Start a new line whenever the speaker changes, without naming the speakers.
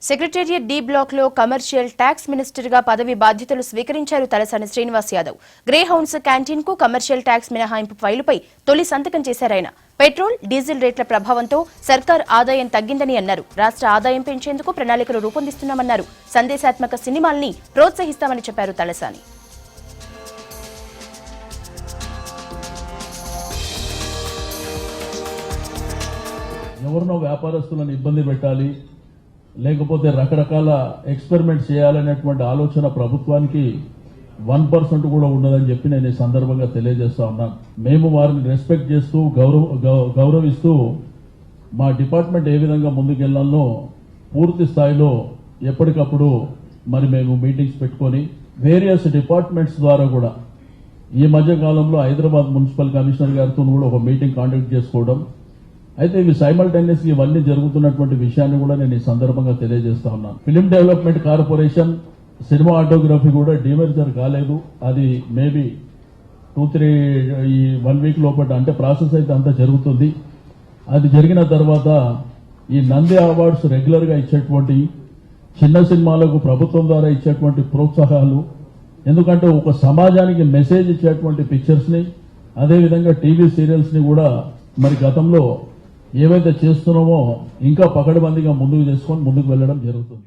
Secretariat D block లో commercial tax minister గా పదవి బాధ్యతలు స్వీకరించారు Talasani Srinivas Yadav. Grey hounds canteen కు కమర్షియల్ ట్యాక్స్ మినహాయింపు ఫైలుపై తొలి సంతకం చేశారాయన. పెట్రోల్, డీజిల్ రేట్ల ప్రభావంతో సర్కార్ ఆదాయం తగ్గిందని అన్నారు. రాష్ట్ర ఆదాయం పెంచేందుకు ప్రణాళికలు రూపొందిస్తున్నామన్నారు. సందేశాత్మక సినిమాల్ని ప్రోత్సహిస్తామని చెప్పారు తలసాని.
ఎవరినో వ్యాపారస్తులను ఇబ్బంది పెట్టాలి, లేకపోతే రకరకాల ఎక్స్పెరిమెంట్ చేయాలనేటువంటి ఆలోచన ప్రభుత్వానికి 1% కూడా ఉండదని చెప్పి నేను ఈ సందర్భంగా తెలియజేస్తా ఉన్నాను. మేము వారిని రెస్పెక్ట్ చేస్తూ గౌరవిస్తూ మా డిపార్ట్మెంట్ ఏ విధంగా ముందుకెళ్లాలో పూర్తి స్థాయిలో ఎప్పటికప్పుడు మేము మీటింగ్స్ పెట్టుకొని వేరియస్ డిపార్ట్మెంట్స్ ద్వారా కూడా ఈ మధ్య కాలంలో హైదరాబాద్ మున్సిపల్ కమిషనర్ గారితో కూడా ఒక మీటింగ్ కాండక్ట్ చేసుకోవడం. అయితే ఇవి సైమల్టేనియస్గా ఇవన్నీ జరుగుతున్నటువంటి విషయాన్ని కూడా నేను ఈ సందర్భంగా తెలియజేస్తా ఉన్నాను. ఫిలిం డెవలప్మెంట్ కార్పొరేషన్ సినిమా ఆటోగ్రఫీ కూడా డిమెర్జర్ కాలేదు. అది మేబీ 1 వీక్ లోపల అంటే ప్రాసెస్ అయితే అంతా జరుగుతుంది. అది జరిగిన తర్వాత ఈ నంది అవార్డ్స్ రెగ్యులర్ గా ఇచ్చేటువంటి చిన్న సినిమాలకు ప్రభుత్వం ద్వారా ఇచ్చేటువంటి ప్రోత్సాహాలు, ఎందుకంటే ఒక సమాజానికి మెసేజ్ ఇచ్చేటువంటి పిక్చర్స్ ని, అదేవిధంగా టీవీ సీరియల్స్ ని కూడా గతంలో ఏవైతే చేస్తున్నామో ఇంకా పకడ్బందీగా ముందుకు చేసుకొని ముందుకు వెళ్లడం జరుగుతుంది.